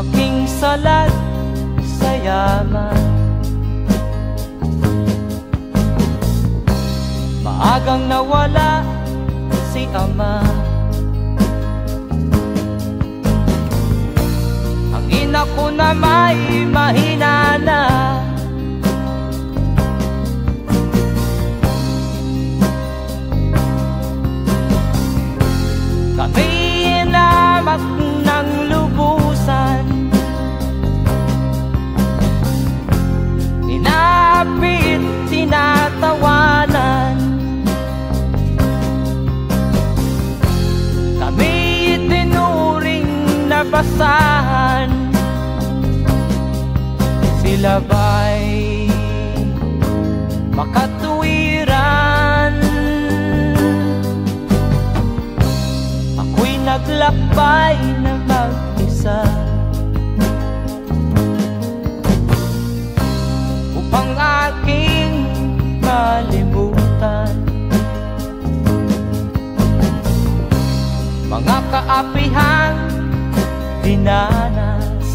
aking salat sa yaman. Maagang nawala si ama. Ang ina ko na may mahina na. Kami inamak ng lubusan, inapit, tinatawanan. Kami itinuring na basahan. Sila ba'y makatuwiran? Ako'y naglakbay na mag-isa upang aking malimutan mga kaapihang dinanas.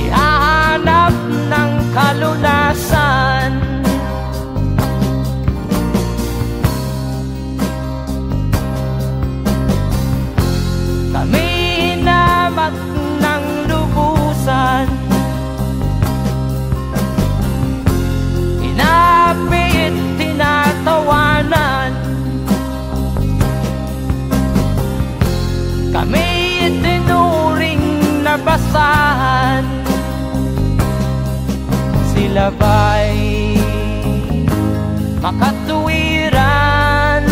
Ihahanap ng kalunasan. Kami hinamak ng lubusan, inapit, tinatawanan. Kami itinuring na basahan. Sila ba'y makatuwiran?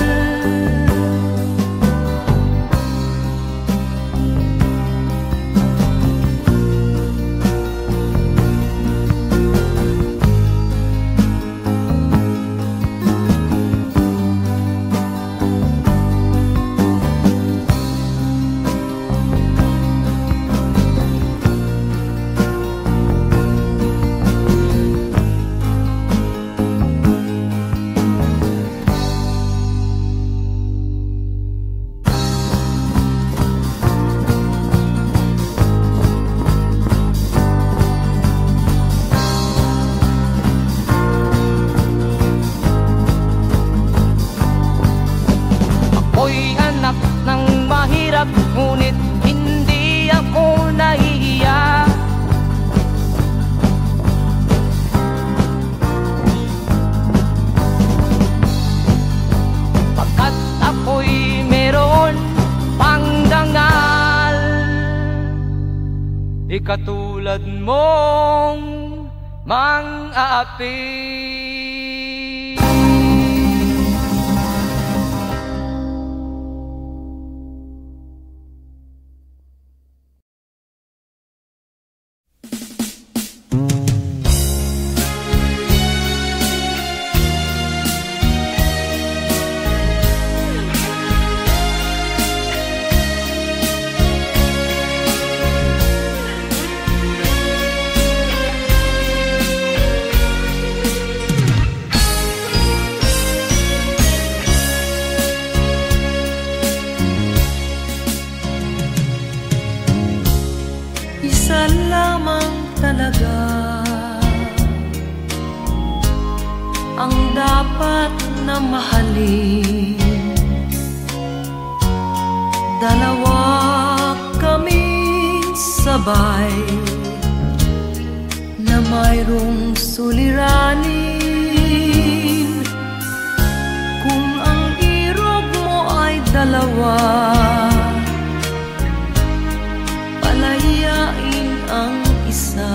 Ngunit hindi ako nahihiya. Pagkat ako'y meron pang dangal, di katulad mong mang-aapi. Isa lamang talaga ang dapat na mahalin. Dalawa kaming sabay na mayroong suliranin. Kung ang irog mo ay dalawa, palayain ang isa.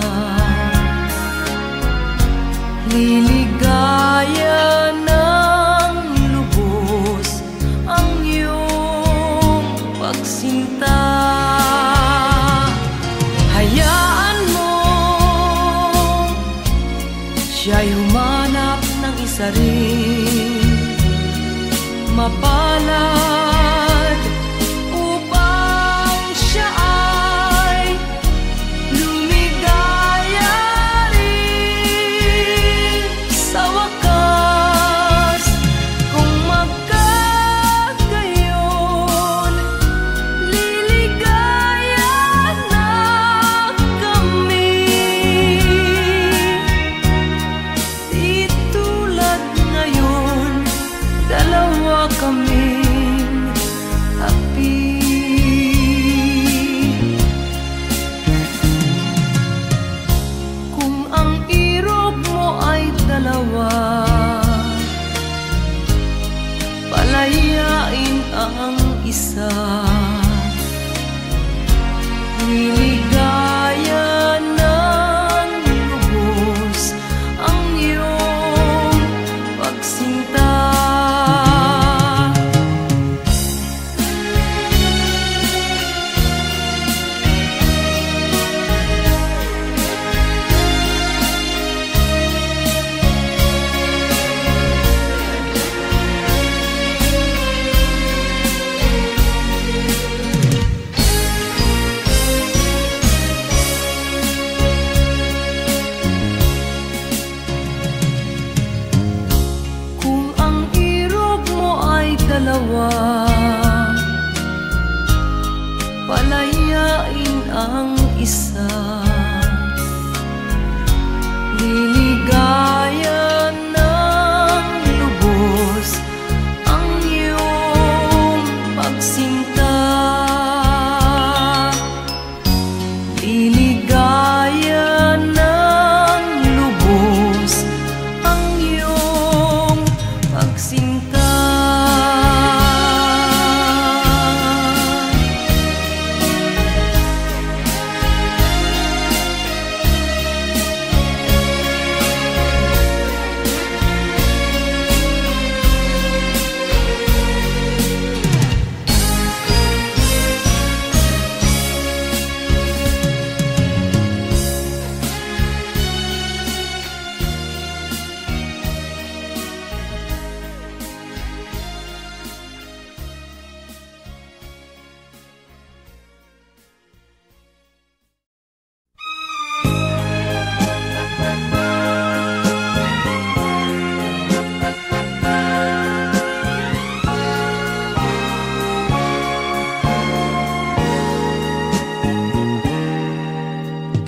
Liligaya ng lubos ang iyong pagsinta. Hayaan mo siya'y humanap ng isa rin, mapalad upang siya ay lumigaya rin sa wakas. Kung magkagayon, liligaya ang isa. Liligaya ng lubos ang iyong pagsinta. Liligaya ng lubos ang iyong pagsinta.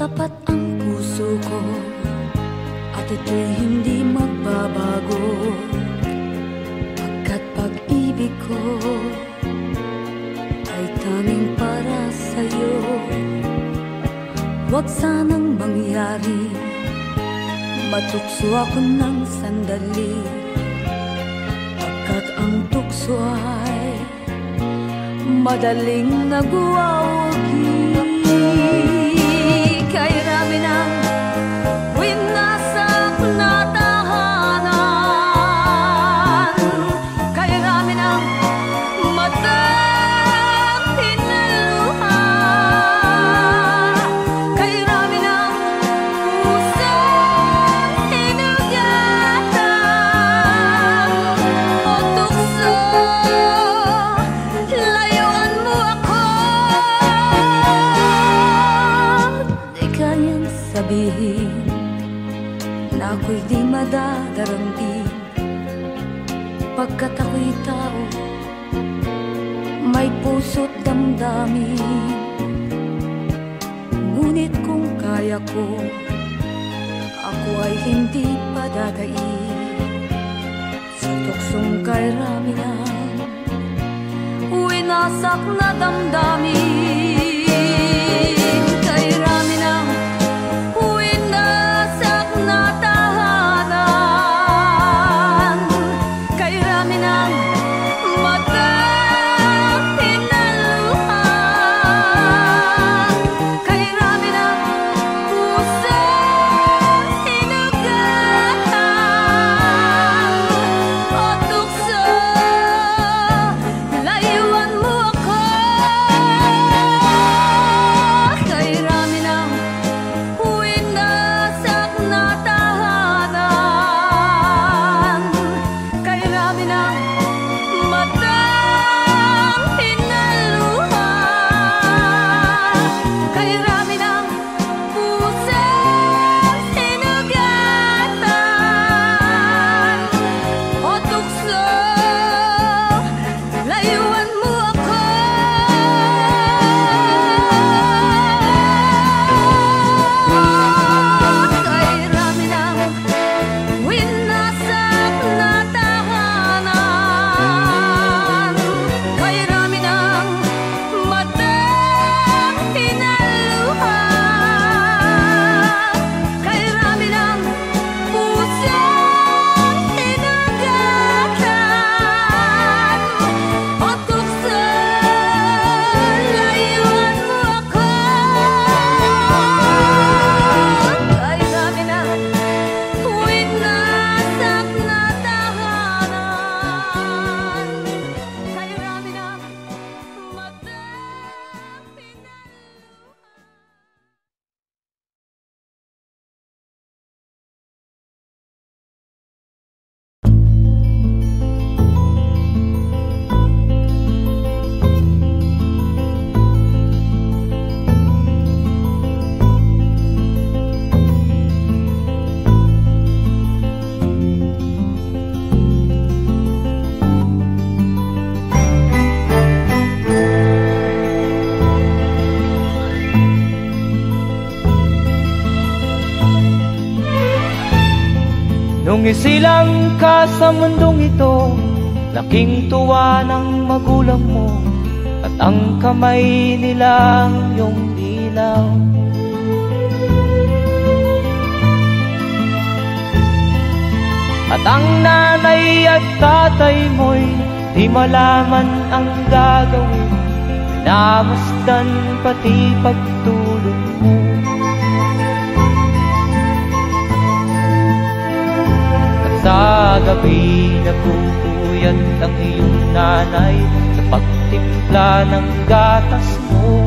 Tapat ang puso ko at ito'y hindi magbabago, pagkat pag-ibig ko ay tanging para sa'yo. Huwag sanang mangyari matukso ako ng sandali, pagkat ang tukso ay madaling nagwawagi. Kay rami ng winasak na tahanan, kay rami ng matang hinaluha, kay rami ng pusong hinugatan o tukso, layuan mo ako. Di kayang sabihin na ako'y di madadarambin, pagkat ako'y tao, may puso't damdamin. Ngunit kung kaya ko, ako ay hindi padadaig sa tuksong kay rami ng winasak na damdamin. Kay rami ng winasak na tahanan, kay rami ng matang hinaluha, kay rami ng pusong hinugatan o tukso, layuan mo ako. Kung isilang ka sa mundong ito, laking tuwa ng magulang mo, at ang kamay nila yung ilaw. At ang nanay at tatay mo'y di malaman ang gagawin, minamasdan pati pagtulog mo. At sa gabi napupuyat ang iyong nanay sa pagtimpla ng gatas mo.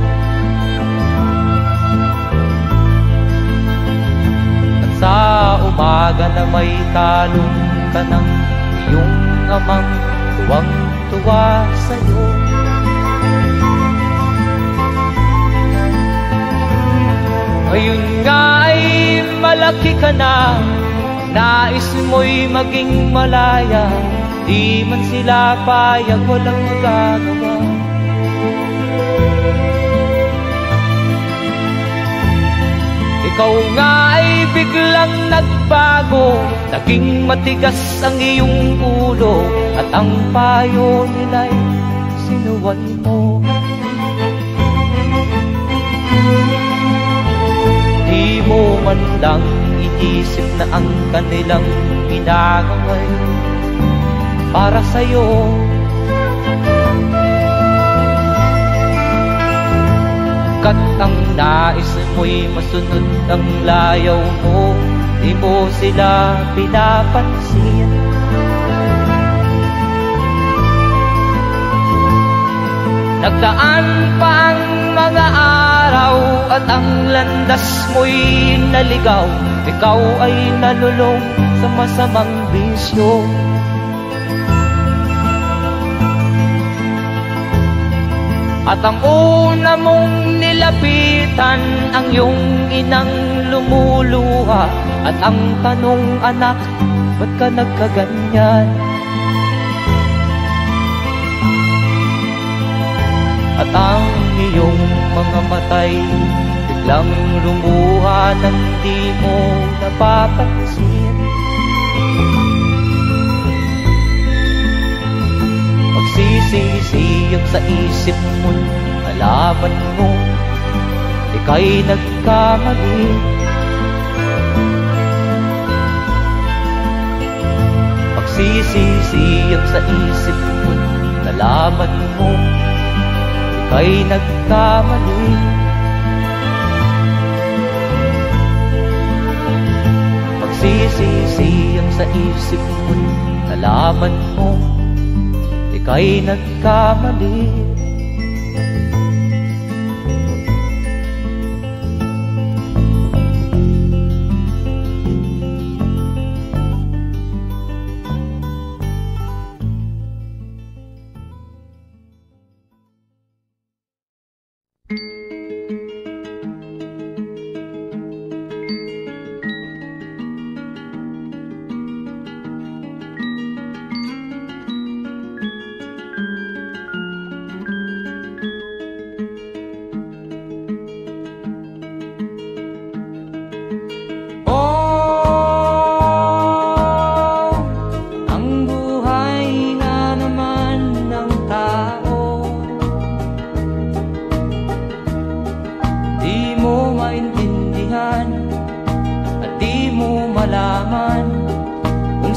At sa umaga na may talong ka ng iyong amang tuwang-tuwa sa'yo. Ngayon nga ay malaki ka na, nais mo'y maging malaya, di man sila payag, walang magagawa. Ikaw nga ay biglang nagbago, naging matigas ang iyong ulo, at ang payo nila'y sinuway mo. Di mo man lang inisip na ang kanilang ginagaway para sa'yo. Kat ang nais mo'y masunod ang layaw mo, di mo sila pinapansin. Nagdaan pa ang mga araw at ang landas mo'y naligaw, ikaw ay nalulong sa masamang bisyo. At ang una mong nilapitan ang iyong inang lumuluha, at ang tanong, anak, ba't ka nagkaganyan? At ang iyong mga matay biglang lumuha nang di mo napapansin. Magsisisiyag sa isip mo, nalaman mo ika'y nagkamali. Magsisisiyag sa isip mo, nalaman mo ika'y nagkamali. Magsisisiyag sa isip mo, nalaman mo ika'y nagkamali.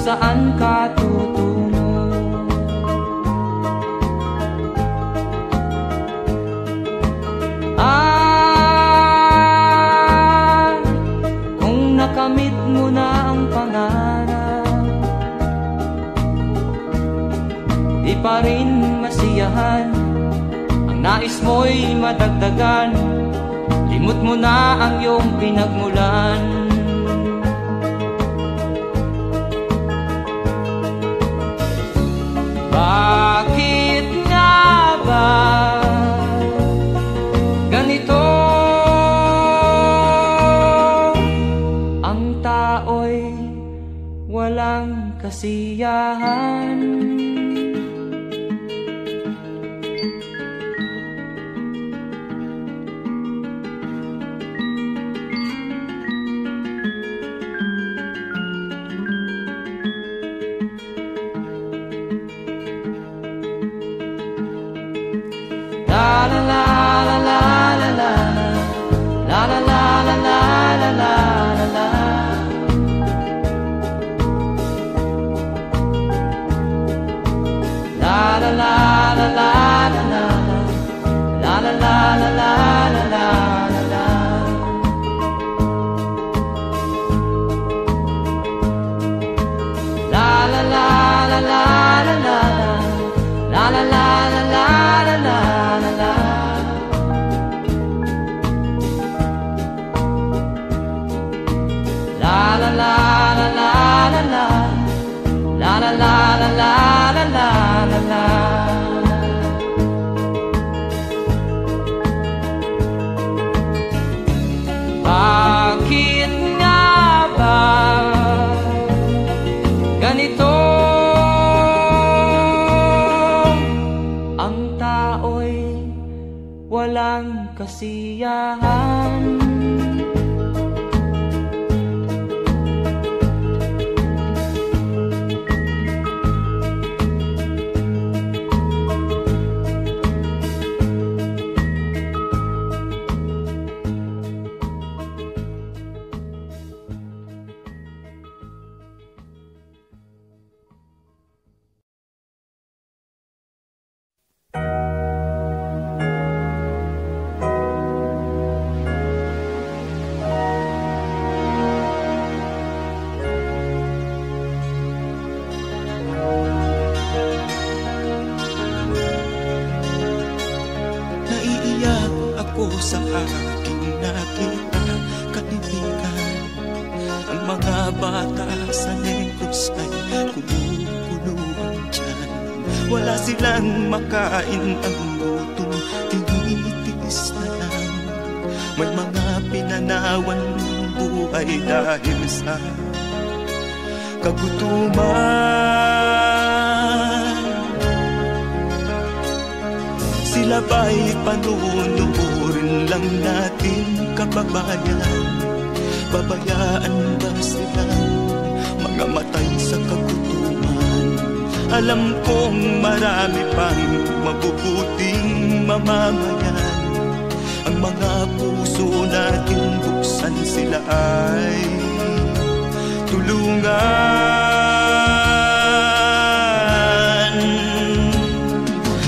Saan ka tutungo? Kung nakamit mo na ang pangarap, di pa rin masiyahan, ang nais mo'y madagdagan, limot mo na ang iyong pinagmulan. Bakit nga ba ganito? Ang tao'y walang kasiyahan. Bakit nga ba ganito? Ang tao'y walang kasiyahan. Sa aking nakita, kaibigan, ang mga bata sa Negros ay kumukuluan dyan. Wala silang makain, ang gutom tinitiis na lang. May mga pinanawan ng buhay dahil sa kagutuman. Sila ba'y panunurin lang natin, kababayan? Babayaan ba silang mga matay sa kagutuman? Alam kong marami pang mabubuting mamamayan. Ang mga puso natin buksan, sila ay tulungan.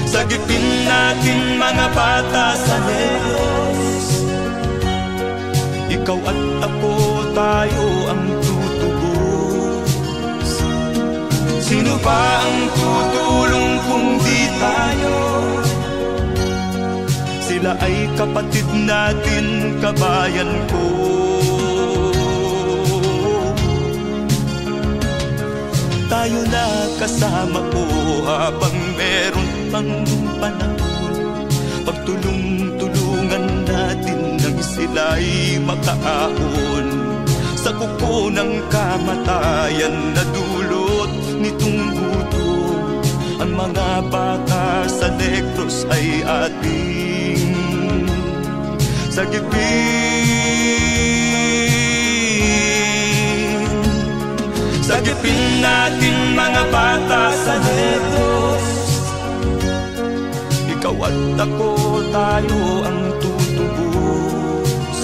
Sagipin natin mga bata sa Negros, ikaw at ako, tayo ang tutubos. Sino ba ang tutulong kung di tayo? Sila ay kapatid natin, kabayan ko. Tayo na kasama ko habang meron pang panahon. Pagtulong-tulungan natin nang sila'y makaahon sa kuko ng kamatayan na dulot nitong gutom. Ang mga bata sa Negros ay ating sagipin. Sagipin natin mga bata sa Negros, ikaw at ako, tayo ang tutubos.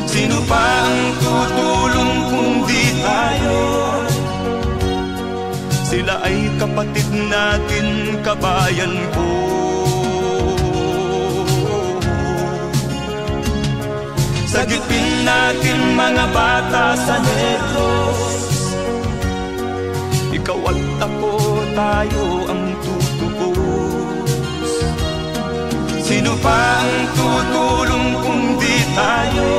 Sino pa ang tutulong kung di tayo? Sila ay kapatid natin, kabayan ko. Sagipin natin mga bata sa Negros, ikaw at ako, tayo ang tutubos. Sino pa ang tutulong kung di tayo?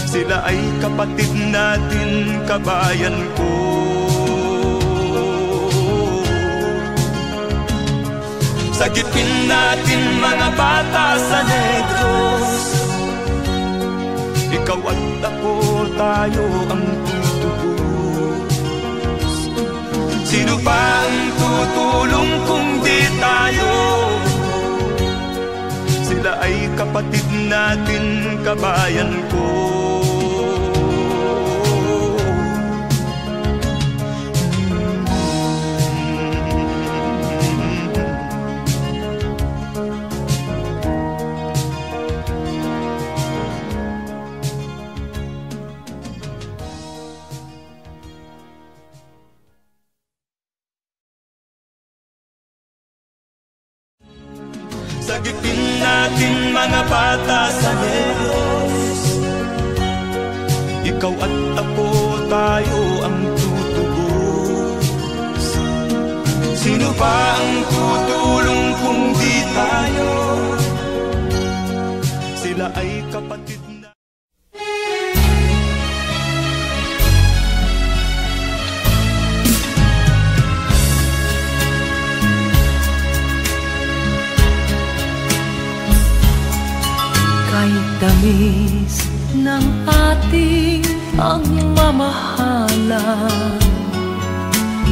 Sila ay kapatid natin, kabayan ko. Sagipin natin mga bata sa Negros, ikaw at ako, tayo ang tutubos. Sino pa ang tutulong kung di tayo? Sila ay kapatid natin, kabayan ko. sagipin natin mga bata sa Diyos. Ikaw at ako, tayo ang tutubos. Sino ba ang tutulong kung di tayo? Sila ay kapatid na. Kahit tamis ng ating pagmamahalan,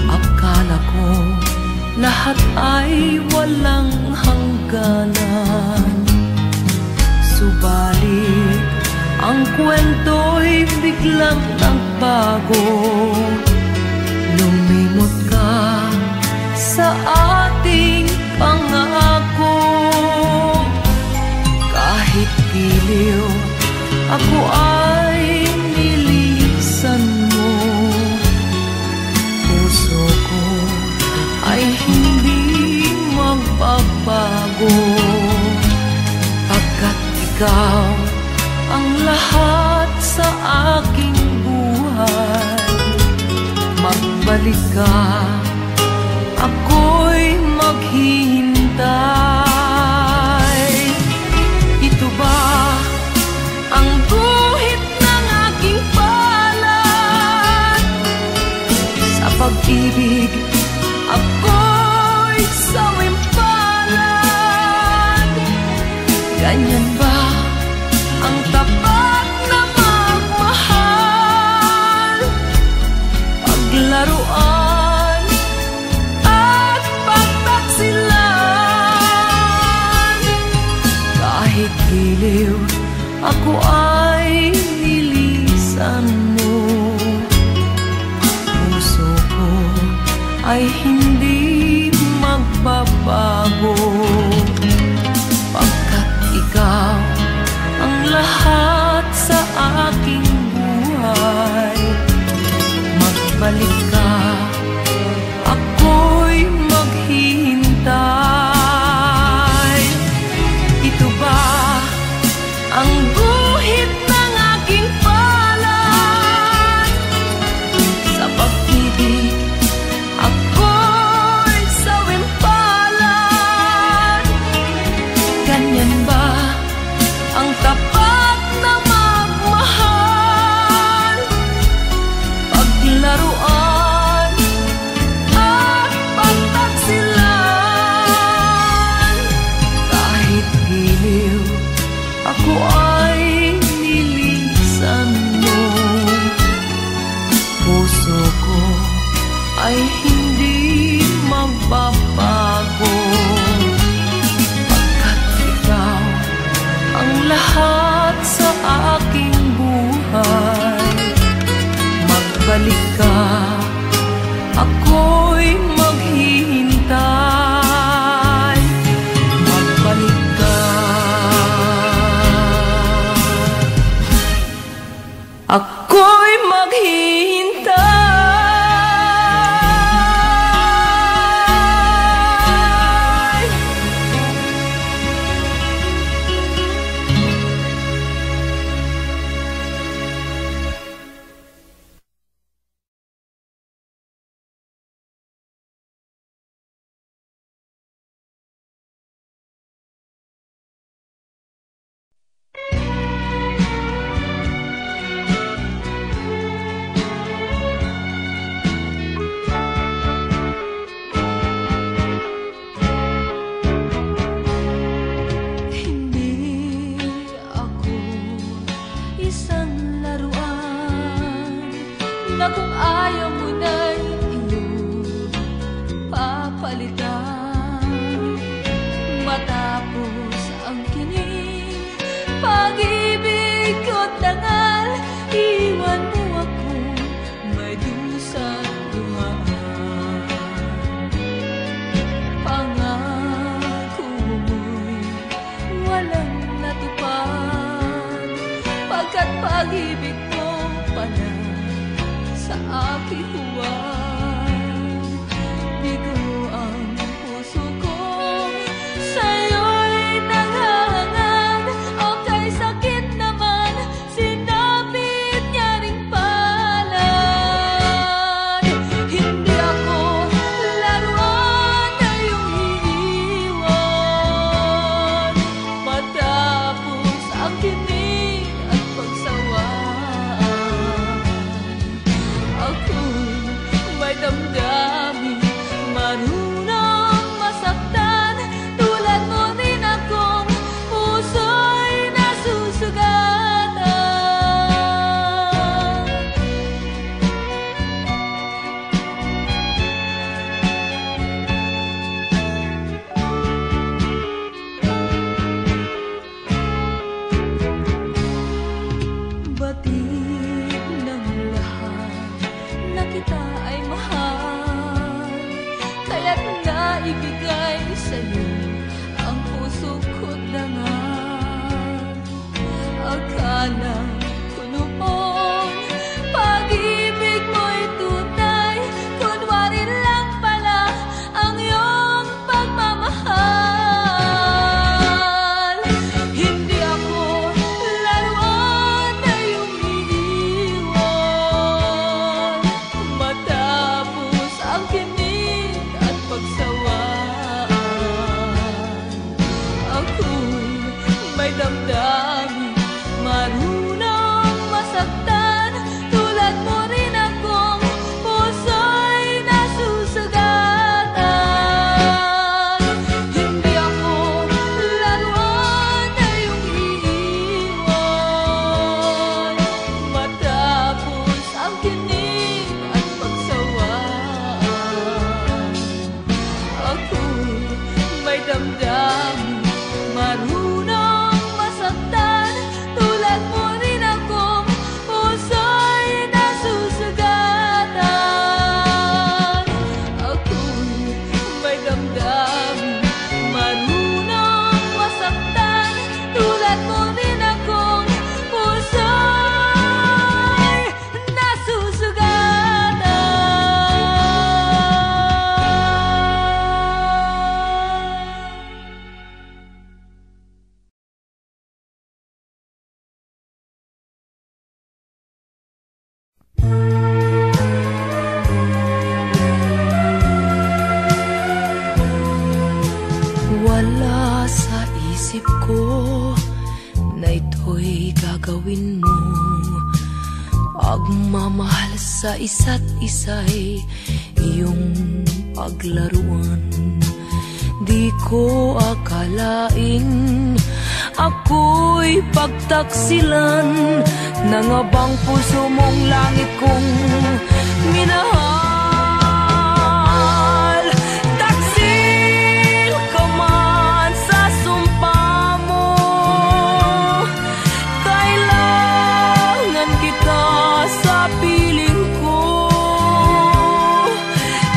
akala ko lahat ay walang hangganan. Subalit ang kwento'y biglang nagbago. Lumimot ka sa ating pangako. Kahit giliw, ako ay nilisan mo. Puso ko ay hindi magbabago, pagkat ikaw ang lahat sa aking buhay. Magbalik ka, ako'y maghihintay. Ito ba ang guhit ng aking palad? Sa pag-ibig, ako'y sawimpalad. Ganyan ba ang tapat na magmahal? Paglaruan at pagtaksilan. Kahit giliw, ako ay nilisan mo. Puso ko ay hindi magbabago, pagkat ikaw ang lahat sa aking buhay. Magbalik ka, ako'y maghihintay. Ito ba ang guhit ng aking palad? Sa pag-ibig, ako'y sawimpalad. Ganyan ba ang tapat na magmahal? Paglaruan at pagtaksilan. Kahit giliw, ako ay nilisan mo. Puso ko ay hindi magbabago, pagkat ikaw ang lahat sa aking buhay. Magbalik ka, ako'y maghihintay. Magbalik ka, ako'y maghihintay. na kung ayaw mo na'y iyong papalitan. Matapos ang kining pag-ibig ko't dangal, iwan mo ako may dusa't dumaan. Pangako mo'y walang natupad, pagkat pag-ibig mo pala sa aking huwag. Bigo ang puso ko sa'yo'y may damdamin, marunong masaktan. Tulad mo rin akong puso'y nasusugatan. Hindi ako laruan na iyong iiwan matapos ang kinig at pagsawaan. Ako'y may damdamin, marunong masaktan. Tulad mo rin akong puso'y nasusugatan. Ako'y may damdamin, marunong masaktan. Tulad mo rin akong puso'y nasusugatan. Wala sa isip ko na ito'y gagawin mo. Pagmamahal sa isa't isa'y iyong paglaruan. Di ko akalaing ako'y pagtaksilan ng abang puso mong langit kong minahal. Taksil ka man sa sumpa mo, kailangan kita sa piling ko.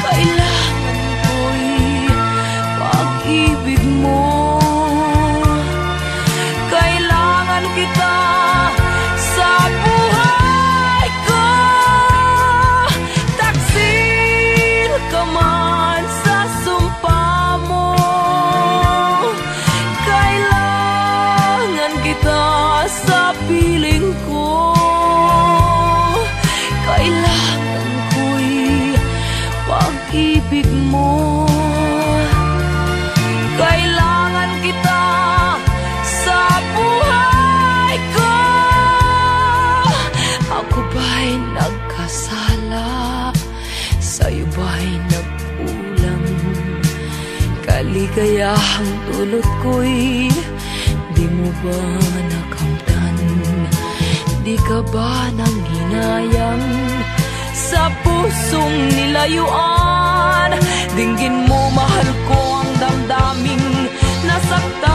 Kailangan ko'y pag-ibig mo. Kailangan kita sa buhay ko. Taksil ka man sa sumpa mo, kailangan kita sa piling ko. Kailangan ko'y pag-ibig mo. Kailangan kita sa buhay ko. Ako ba'y nagkasala? Sa'yo ba'y nagkulang? Kaligayahang dulot ko'y di mo ba nakamtan? Di ka ba nang hinayang sa pusong nilayuan? Dinggin mo, mahal ko, ang damdaming nasaktan.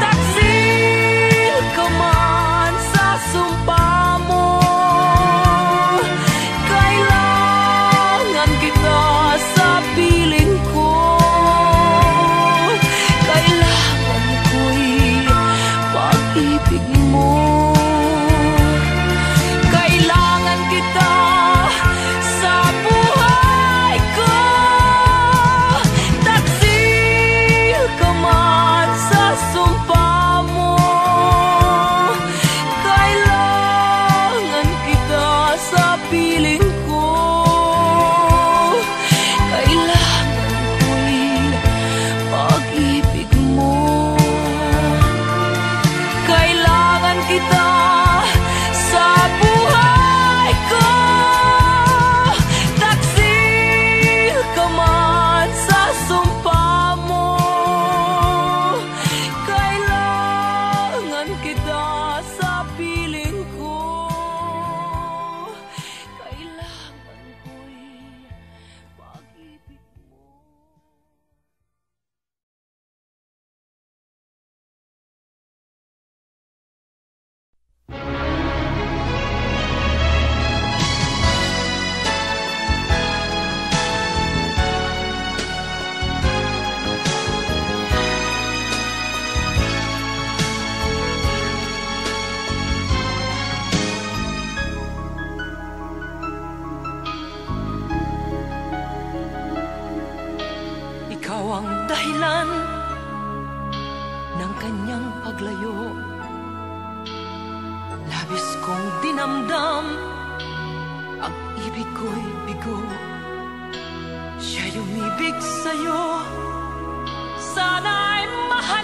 Taksil ka man sa sumpa mo, kailangan kita sa piling ko. Kailangan ko'y pag-ibig mo. Kailangan kita sa buhay ko. Taksil ka man sa sumpa mo, kailangan kita sa piling ko. Kailangan ko'y pag-ibig mo. Kailangan kita sa buhay ko. Taksil ka man sa sumpa mo, kailangan kita sa piling ko. Kailangan ko'y pag-ibig mo. Ikaw ang dahilan ng kanyang paglayo. Labis kong dinamdam ang ibig ko'y bigo. Siya'y umibig sa'yo, sana'y mahal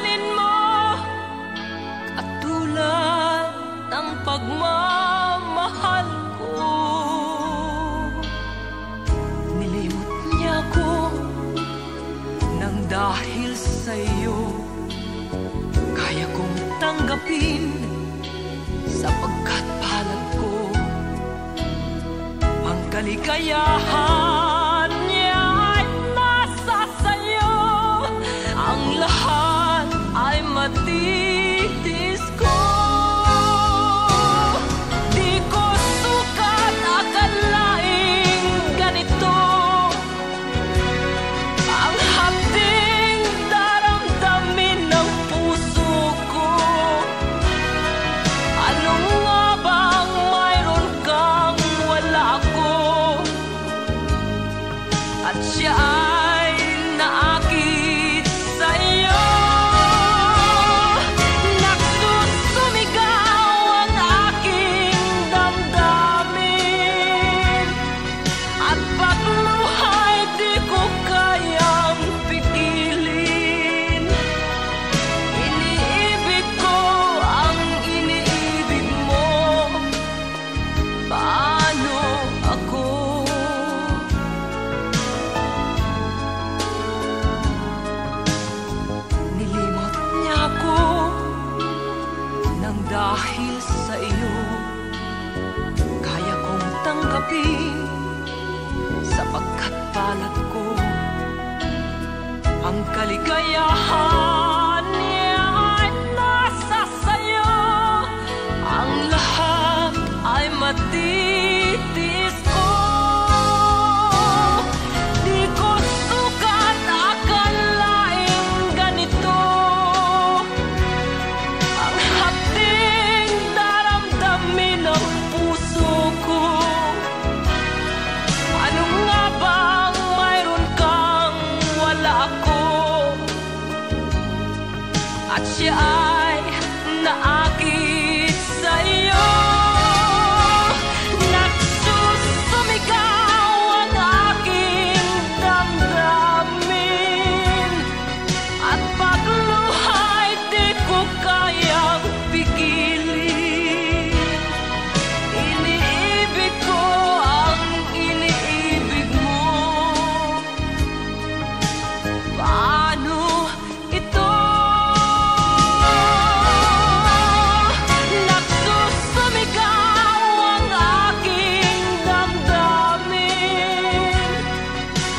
dahil sa'yo kaya kong tanggapin, sapagkat palad ko ang kaligayahan niya ay nasa sa'yo. Ang lahat ay matitis ko. Di ko sukat akalaing ganito ang hapding daramdamin ng puso ko. Ano nga bang mayroon kang wala ako? At siya ay naakit sa'yo. Nagsusumigaw ang aking damdamin, at pagluhay di ko kayang pigilin. Iniibig ko ang iniibig mo. Paano ako? Nilimot niya ako nang dahil sa iyo kaya kong tanggapin, sapagkat palad ko ang kaligayahan niya ay nasa sayo. Ang lahat ay matitis ko. Di ko sukat akalaing ganito ang hapding daramdamin ng puso ko. Ano nga bang mayroon kang wala ako? At siya ay naakit sa'yo. Nagsusumigaw ang aking damdamin, at pagluhay di ko kayang pigilin. Iniibig ko ang iniibig mo. Paano ito? Nagsusumigaw ang aking damdamin,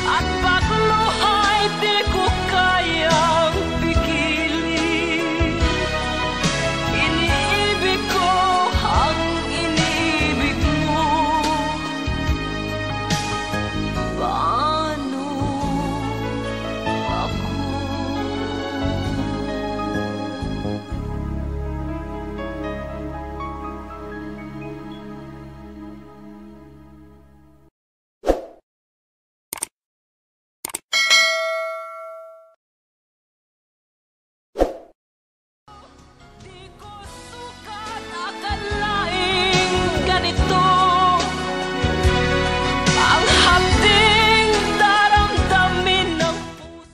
at pagluhay di ko kayang pigilin. Iniibig ko ang iniibig mo. Paano ako? Di ko sukat akalaing ganito ang hapding daramdamin ng puso.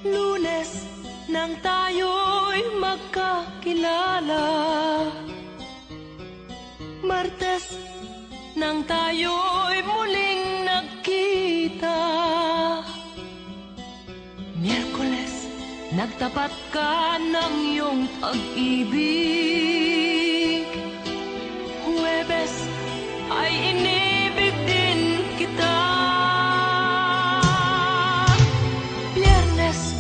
Lunes nang tayo'y magkakilala, Martes nang tayo'y muling nagkita, Miyerkules nagtapat ka ng iyong pag-ibig, Huwebes ay inibig din kita, Biyernes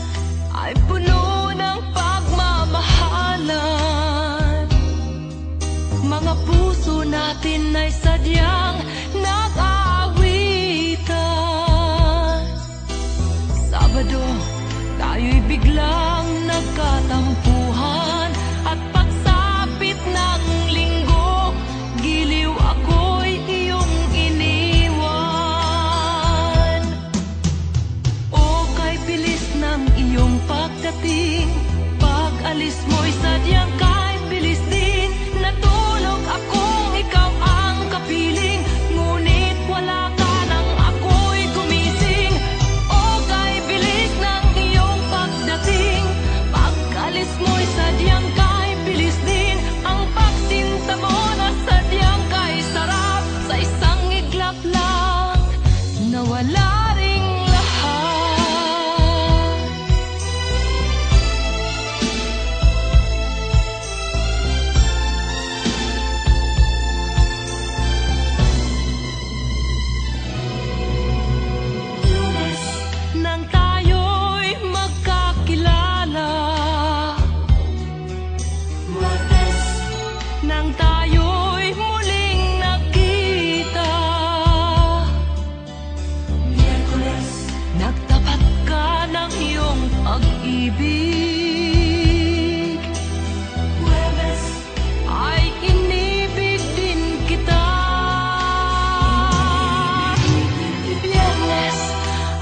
ay puno ng pagmamahalan. Mga puso natin ay sadyang nag-aawitan. Sabado, tayo'y biglang nagkatampuhan, at pagsa nang tayo'y muling nagkita. Miyerkules, nagtapat ka ng iyong pag-ibig. Huwebes, ay inibig din kita. Biyernes,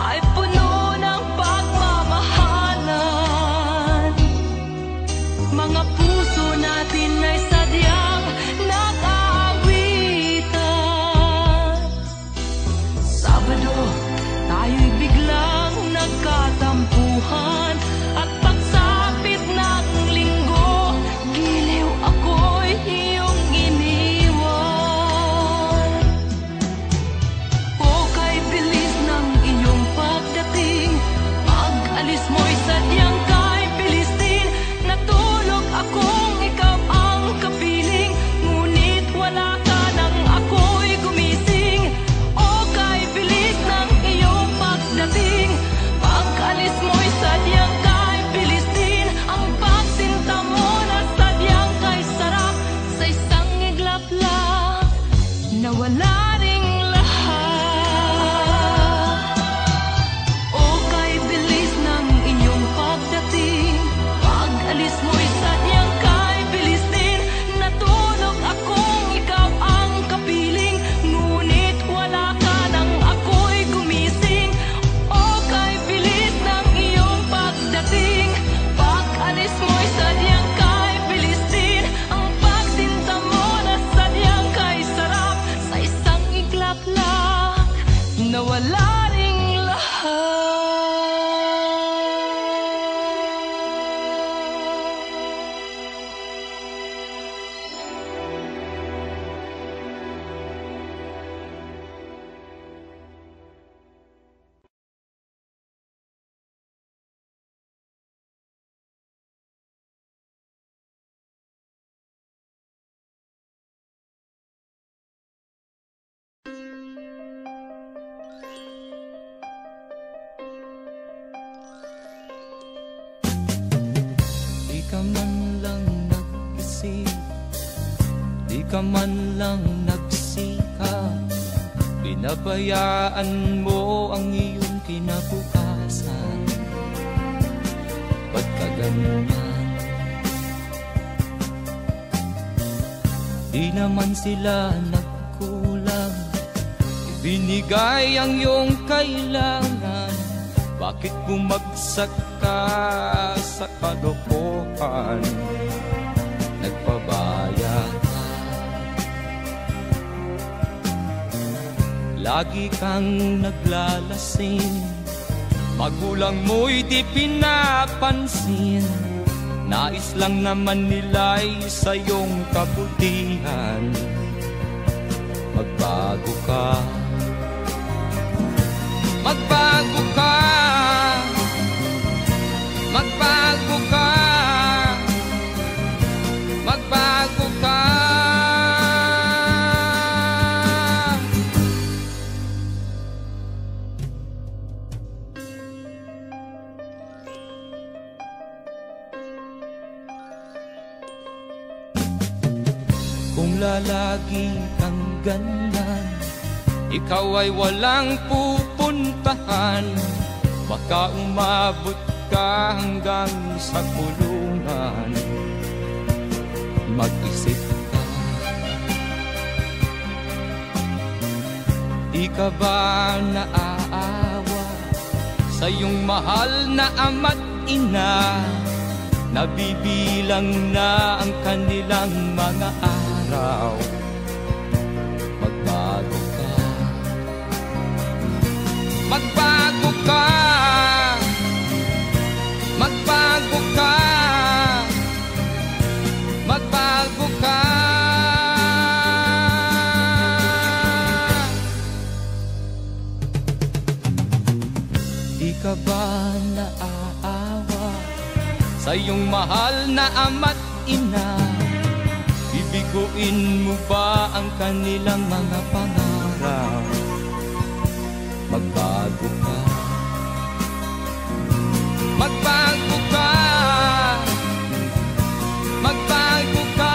ay puno ng pagmamahalan. Mga puso natin ay sadyang nag-aawitan. Sabado, tayo'y biglang nagkatampuhan. At pagsapit ng linggo, giliw ako'y iyong iniwan. O kay bilis ng iyong pagdating, pag-alis mo'y sadyang kay bilis din. Natulog akong ikaw ang kapiling, ngunit wala ka nang ako'y gumising. O kay bilis ng iyong pagdating, pag-alis mo'y sadyang kay bilis din. Ang pagsinta mo na sadyang kay sarap, sa isang iglap lang, nawala ring lahat. O kay bilis ng iyong pagdating, pag-alis mo'y sadyang kay bilis din. Natulog akong ikaw ang kapiling, ngunit wala ka nang ako'y gumising. O kay bilis ng iyong pagdating, pag-alis mo'y sadyang kay bilis din. Ang pagsinta mo na sadyang kay sarap, sa isang iglap lang, nawala ring lahat. Di ka man lang nag-isip, di ka man lang nagsikap, pinabayaan mo ang iyong kinabukasan. Ba't ka ganyan? Di naman sila nagkulang, ibinigay ang iyong kailangan. Bakit bumagsak ka sa kalokohan? Nagpabaya ka, lagi kang naglalasing, magulang mo'y di pinapansin. Nais lang naman nila'y sa iyong kabutihan. Magbago ka, magbago ka, magbago ka, magbago ka. Kung lalagi kang ganyan, ikaw ay walang pupuntahan. Baka umabot ka hanggang sa kulungan. Mag-isip ka, di ka ba naaawa sa iyong mahal na ama't ina? Nabibilang na ang kanilang mga araw. Magbago ka, magbago ka, magbago ka, magbago ka. Di ka ba naaawa sa iyong mahal na ama't ina? Bibiguin mo ba ang kanilang mga pangarap? Magbago ka, magbago ka, magbago ka,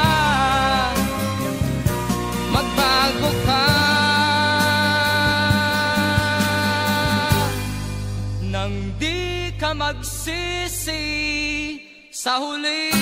sa huli.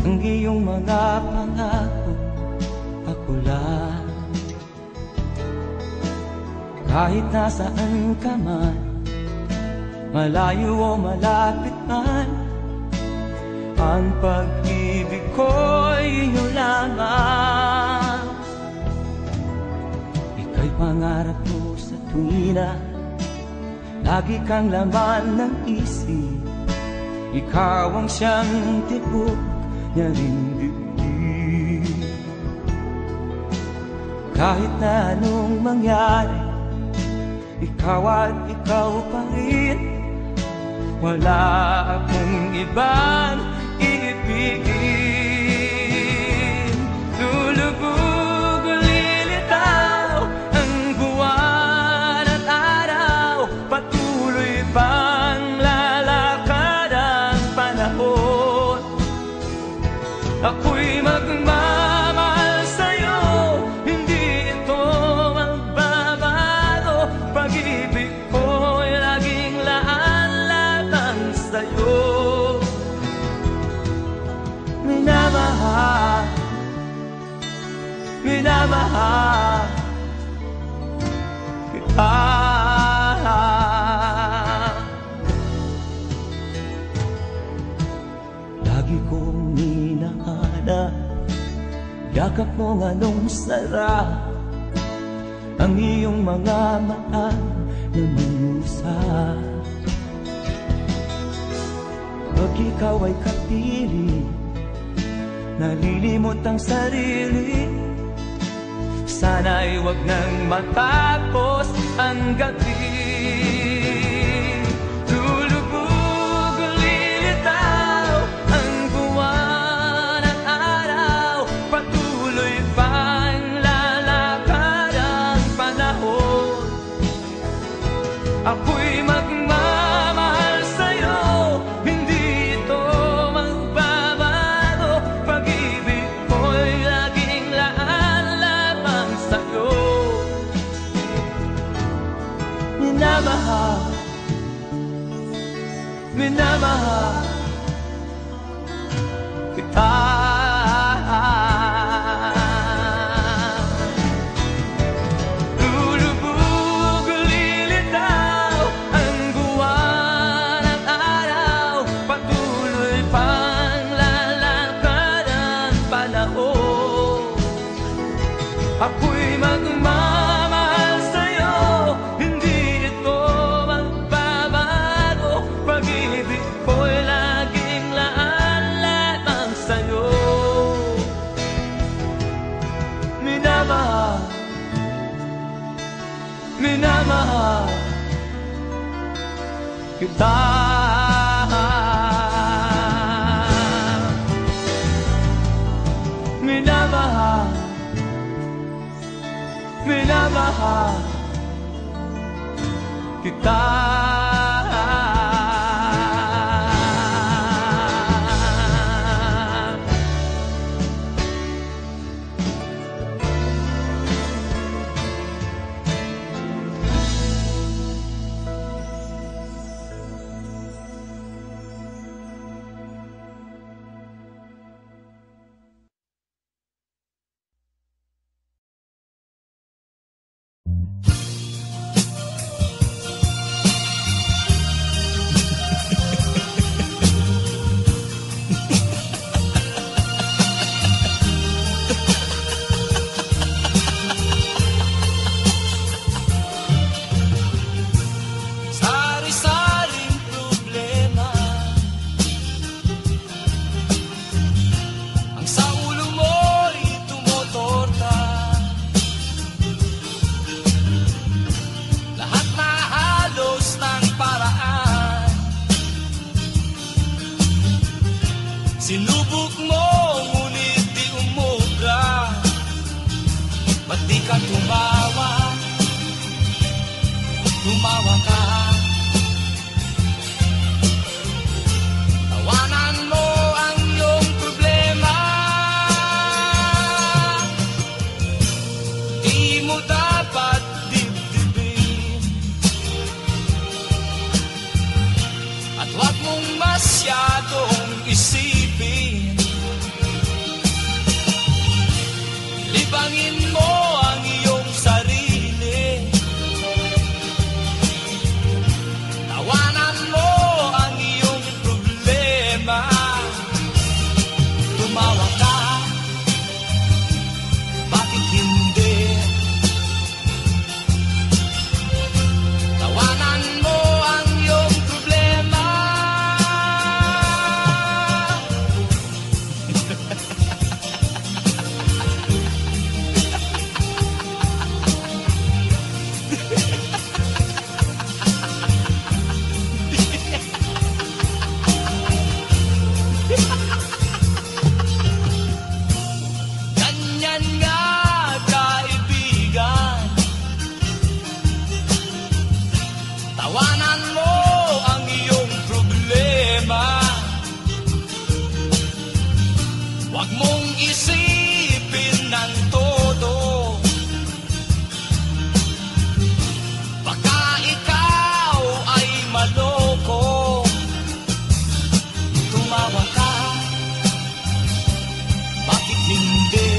Ang iyong mga pangako ako lang. Kahit nasaan ka man, malayo o malapit man, ang pag-ibig ko'y iyo lamang. Ika'y pangarap ko sa tuwina, lagi kang laman ng isip. Ikaw ang siyang tibok niya rin dibdib. Kahit na anong mangyari, ikaw at ikaw pa rin. Wala akong ibang iibigin. Lulubog o lilitaw ang buwan at araw, patuloy pang lalakad ang panahon. Ako'y magmamahal sa'yo, hindi ito magbabago. Pag-ibig ko'y laging laan-latang sa'yo. Minamahal, minamahal kita. Lagi kong minahana, yakap mo nga nung sarap, ang iyong mga mata nangungusap. Pag ikaw ay kapiling, nalilimot ang sarili. Sana'y wag nang matapos ang gabi. Lulubog o lilitaw ang buwan at araw, patuloy pang lalakad ang panahon. Ako'y magmamahal sa'yo, hindi ito magbabago. Pag-ibig ko'y laging laan-lamang sa'yo. Minamahal, minamahal kita. Lulubog o lilitaw ang buwan at araw, patuloy pang lalakad ang panahon. Ako'y magmamahal sa'yo, hindi ito magbabago. Pag-ibig ko'y laging laan-lamang sa'yo. Minamahal, minamahal kita. Minamahal, minamahal kita. Sinubok mo, ngunit di umubra. Ba't di ka tumawa? Tumawa ka. Tawanan mo ang iyong problema. Di mo dapat dibdibin. At huwag mong masyadong isipin. Libangin mo ang iyong sarili. Tawanan mo ang iyong problema. Tumawa ka, bakit hindi? Tawanan mo ang iyong problema. Ganyan nga, kaibigan. Tawanan mo ang iyong problema. Huwag mong isipin ng todo. Baka ikaw ay maloko. Tumawa ka, bakit hindi?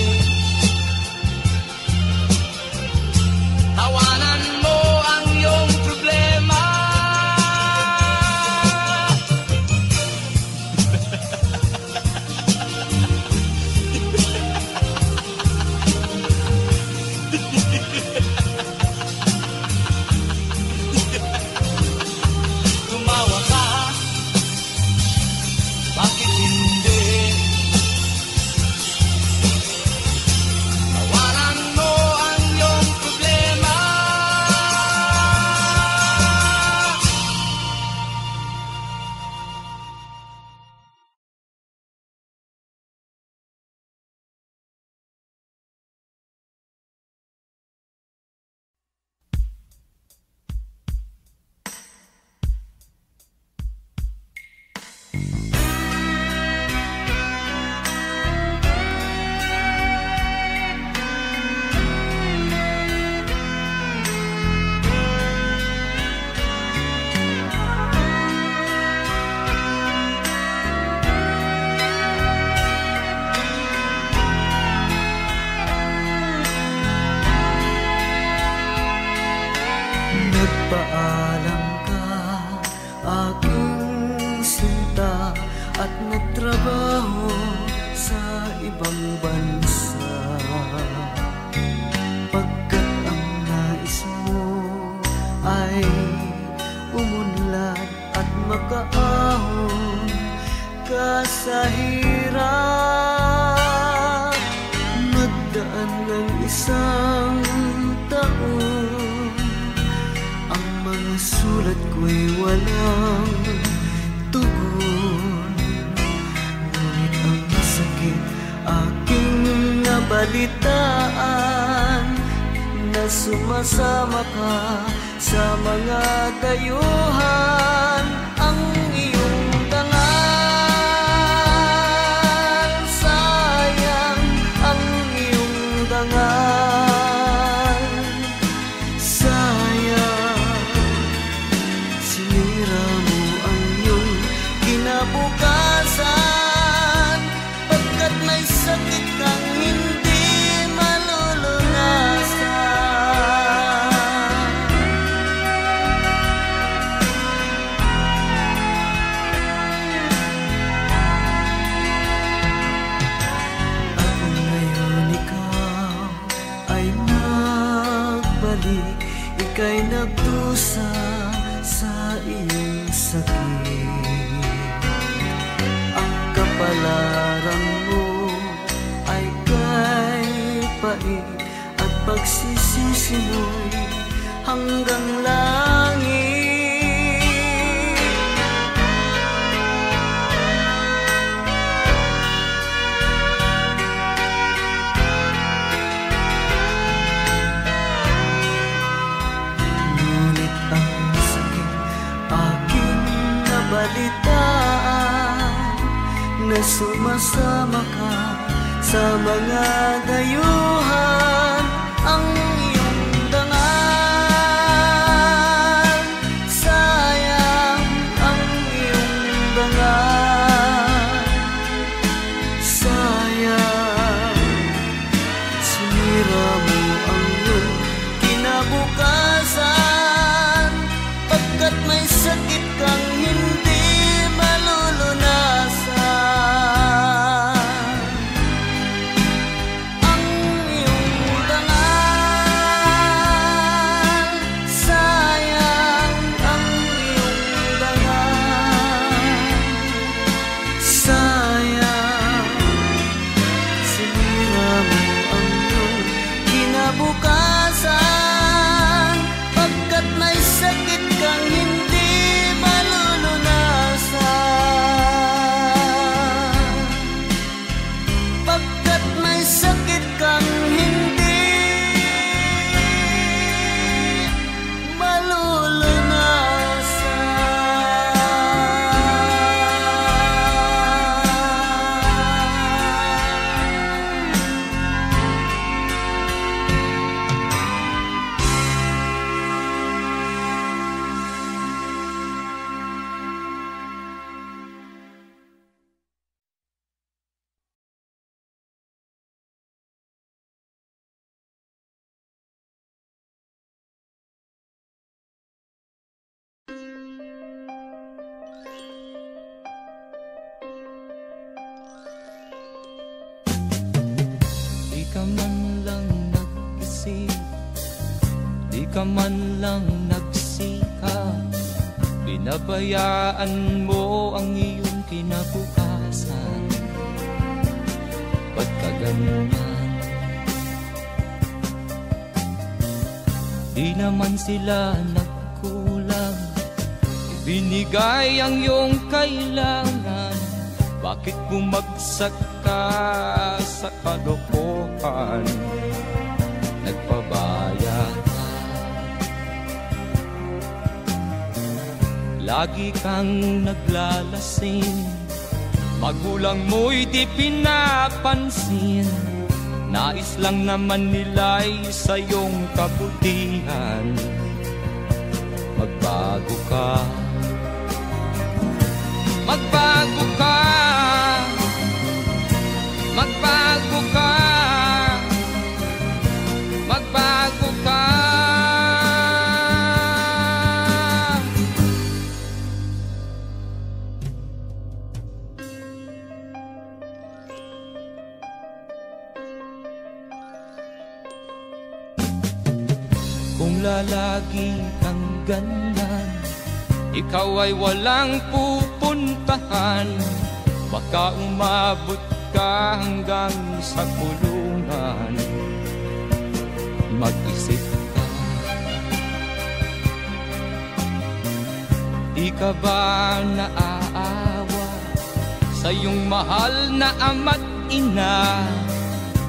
Tawanan mo ang iyong problema. Tumawa ka, bakit hindi? Tawanan mo ang iyong problema. Nagpaalam ka, aking sinta, at nagtrabaho sa ibang bansa. Pagkat ang nais mo ay umunlad at makaahon ka sa hirap. Magdaan ng isang taon, ang mga sulat ko'y walang tugon. Ngunit ang sakit aking nabalitaan, na sumasama ka sa mga dayuhan. Ang iyong dangal, sayang ang iyong dangal. Sayang, sinira mo ang iyong kinabukasan, pagkat may sakit kang hindi malulunasan. At ngayon ikaw ay nagbalik, ika'y nagdusa sa iyong sakit. Ang kapalaran mo ay kay pait, at pagsisisi mo'y hanggang langit. balitaan na sumasama ka sa mga dayuhan. Ang iyong dangal, sayang ang iyong dangal, sayang sinira mo ang iyong kinabukasan, pagkat may sakit kang hindi malulunasan. Ang iyong dangal, sayang ang iyong dangal, sayang sinira mo ang iyong kinabukasan, pagkat may sakit kang hindi malulunasan, pagkat may sakit kang hindi Di ka man lang nag-isip, di ka man lang nagsikap, binabayaan mo ang iyong kinabukasan. Ba't ka ganyan? Di naman sila nagkulang, ibinigay ang iyong kailangan. Bakit bumagsak ka sa kalokohan? Nagpabaya ka, lagi kang naglalasing, magulang mo'y di pinapansin. Nais lang naman nila'y sa iyong kabutihan. Magbago ka, magbago ka, magbago ka, magbago ka. Kung lalagi kang ganyan, ikaw ay walang pupuntahan. Baka umabot ka hanggang sa kulungan. Mag-isip ka, di ka ba naaawa sa iyong mahal na ama't ina?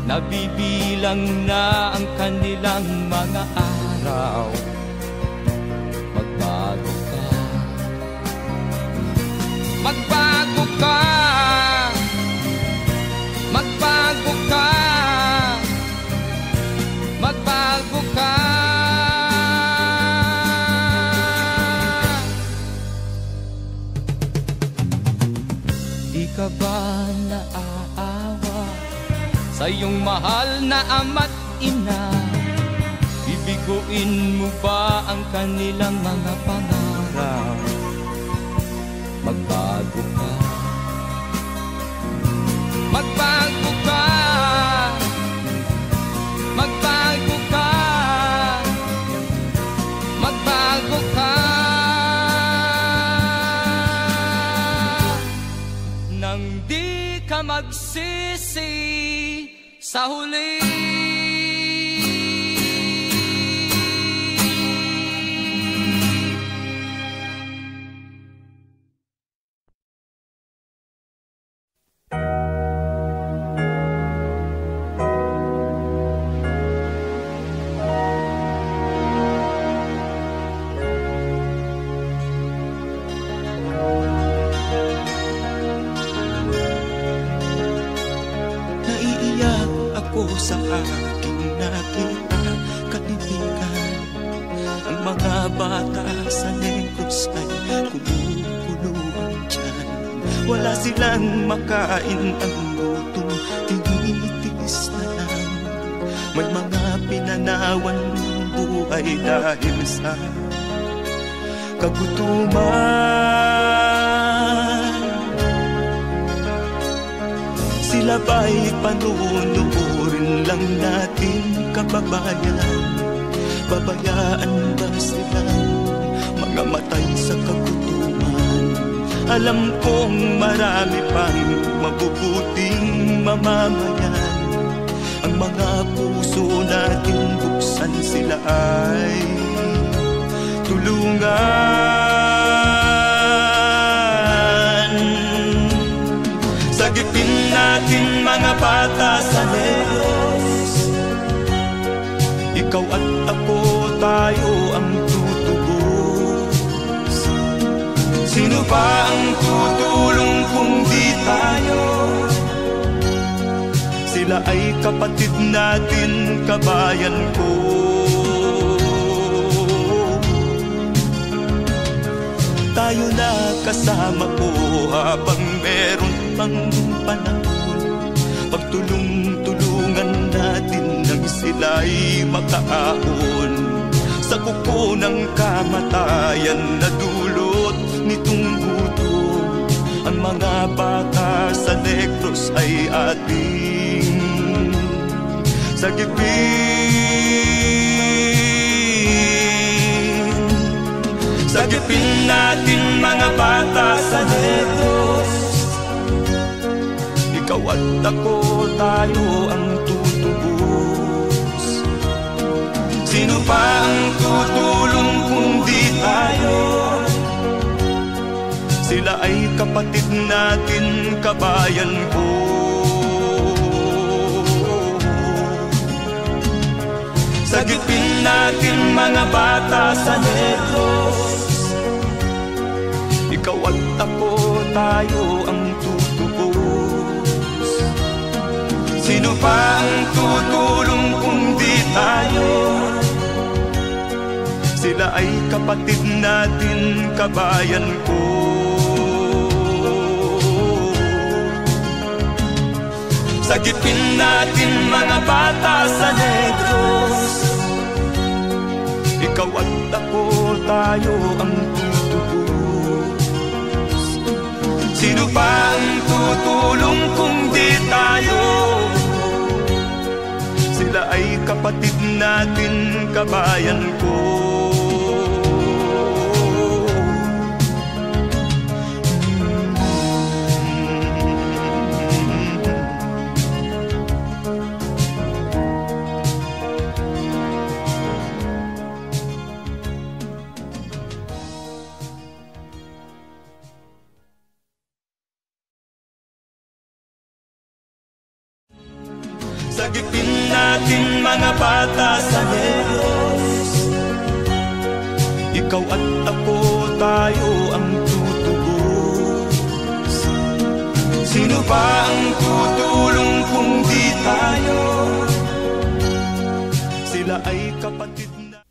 Nabibilang na ang kanilang mga araw. Magbago ka, magbago ka, magbago ka, magbago ka. Di ka ba naaawa sa iyong mahal na ama't ina? Bibiguin mo ba ang kanilang mga pangarap? Magbago ka, magbago ka, magbago ka, magbago ka. Nang di ka magsisi sa huli. sa aking nakita, kaibigan. Ang mga bata sa Negros ay kumukuluan dyan. Wala silang makain, ang gutom tinitiis na lang. May mga pinanawan ng buhay dahil sa kagutuman. Sila ba'y panunurin lang natin, kababayan? Babayaan ba silang mga matay sa kagutuman? Alam kong marami pang mabubuting mamamayan. Ang mga puso natin buksan, sila ay tulungan. Sagipin natin mga bata sa Negros. Ikaw at ako, tayo ang tutubos. Sino ba ang tutulong kung di tayo? Sila ay kapatid natin, kabayan ko. Tayo na kasama ko habang meron pang panahon. Pagtulong-tulungan natin nang sila'y makaahon sa kuko ng kamatayan na dulot nitong gutom. Ang mga bata sa Negros ay ating sagipin. Sagipin natin mga bata sa Negros. Ikaw at ako, tayo ang tutubos. Sino pa ang tutulong kung di tayo? Sila ay kapatid natin, kabayan ko. Sagipin natin mga bata sa Negros. Ikaw at ako, tayo ang tutubos. Sino pa ang tutulong kung di tayo? Sila ay kapatid natin, kabayan ko. Sagipin natin mga bata sa Negros. Ikaw at ako, tayo ang tutubos. Sino pa ang tutulong kung di tayo? Sila ay kapatid natin, kabayan ko. Sagipin natin mga bata sa Negros. Ikaw at ako, tayo ang tutubos. Sino ba ang tutulong kung di tayo? Sila ay kapatid na.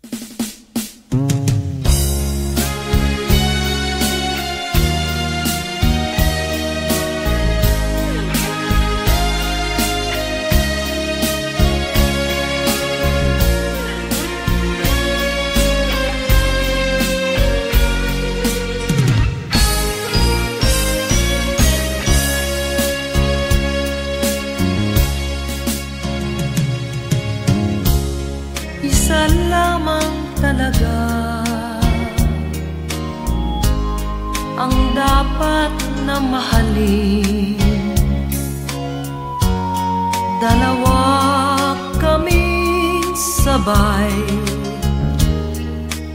Isa lamang talaga ang dapat na mahalin. Dalawa kaming sabay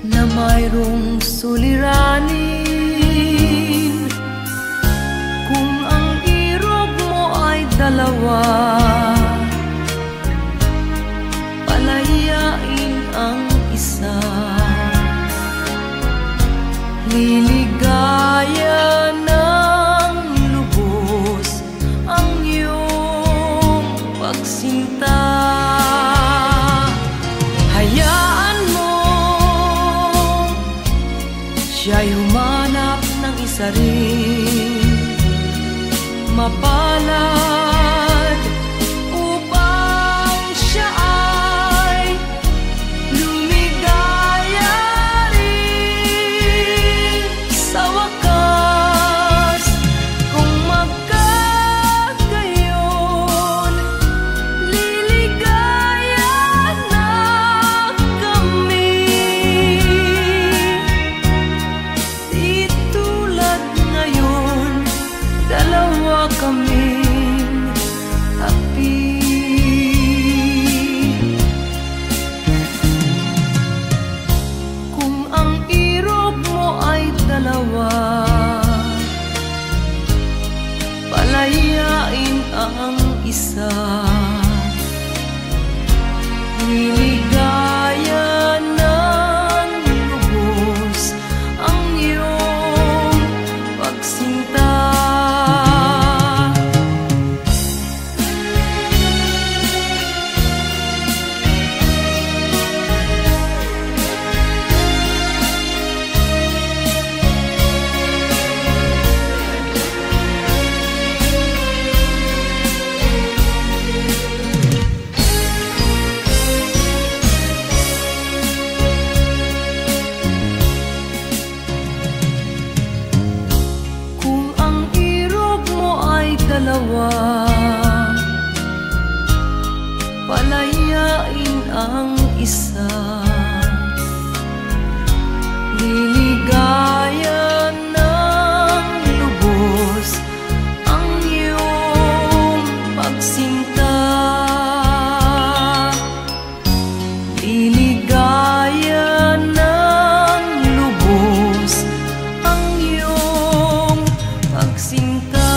na mayroong suliranin. Kung ang irog mo ay dalawa, palayain ang isa. Liligaya ng lubos ang iyong pagsinta. Siya'y humanap ng isa rin mapalad upang siya ay lumigaya rin sa wakas. Kung magkagayon, liligaya na kami. Di tulad ngayon, dalawa kaming happy. Kung ang irog mo ay dalawa, palayain ang isa. Liligaya ng lubos ang iyong pagsinta. Kung ang irog mo ay dalawa, palayain ang isa. Liligaya ng lubos ang iyong pagsinta. Liligaya ng lubos ang iyong pagsinta.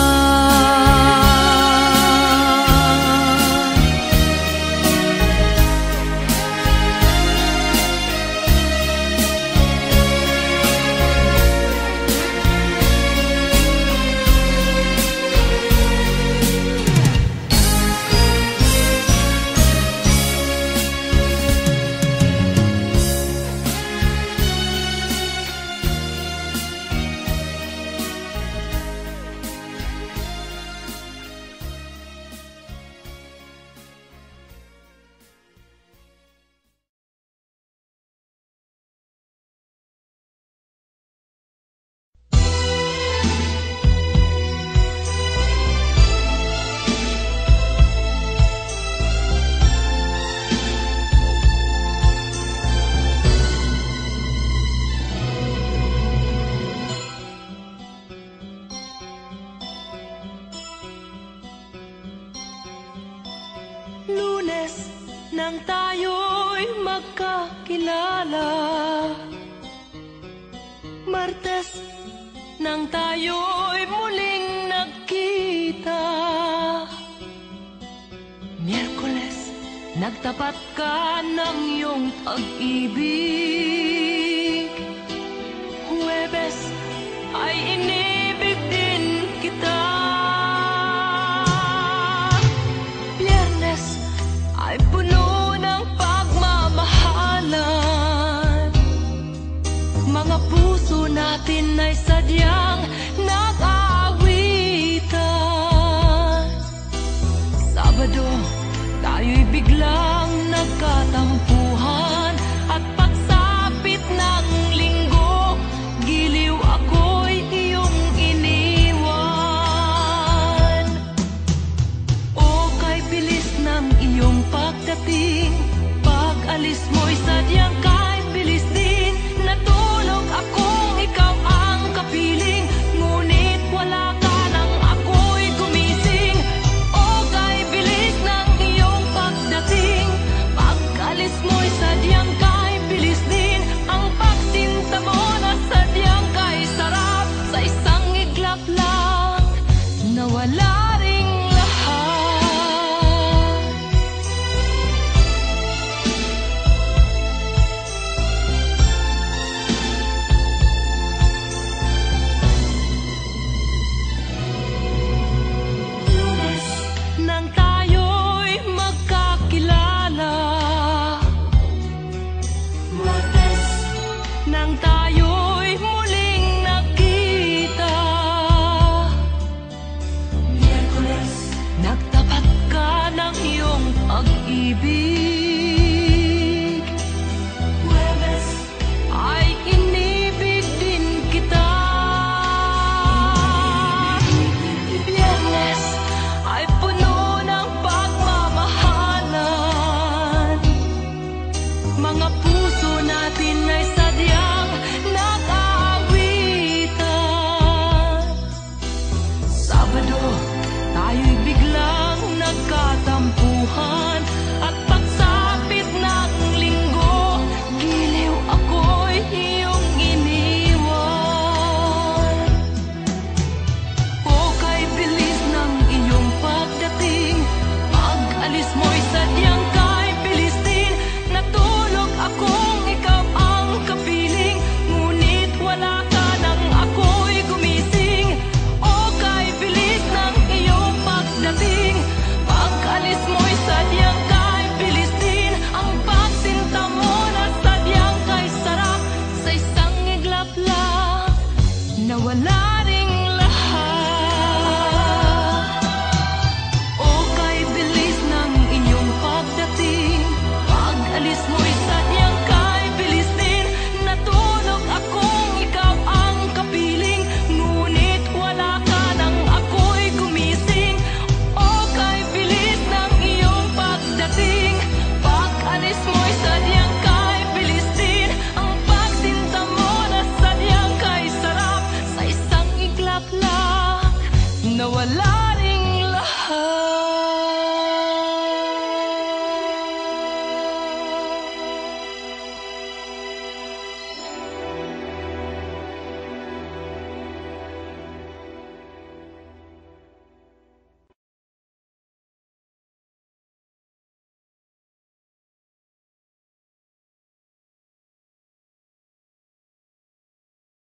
Lunes nang tayo'y magkakilala, Martes nang tayo'y muling nagkita, Miyerkules nagtapat ka ng iyong pag-ibig, Huwebes ay inibig din kita, Biyernes ay puno ng pagmamahalan. Mga puso natin ay sadyang nag-aawitan. Sabado, tayo'y biglang nagkataon.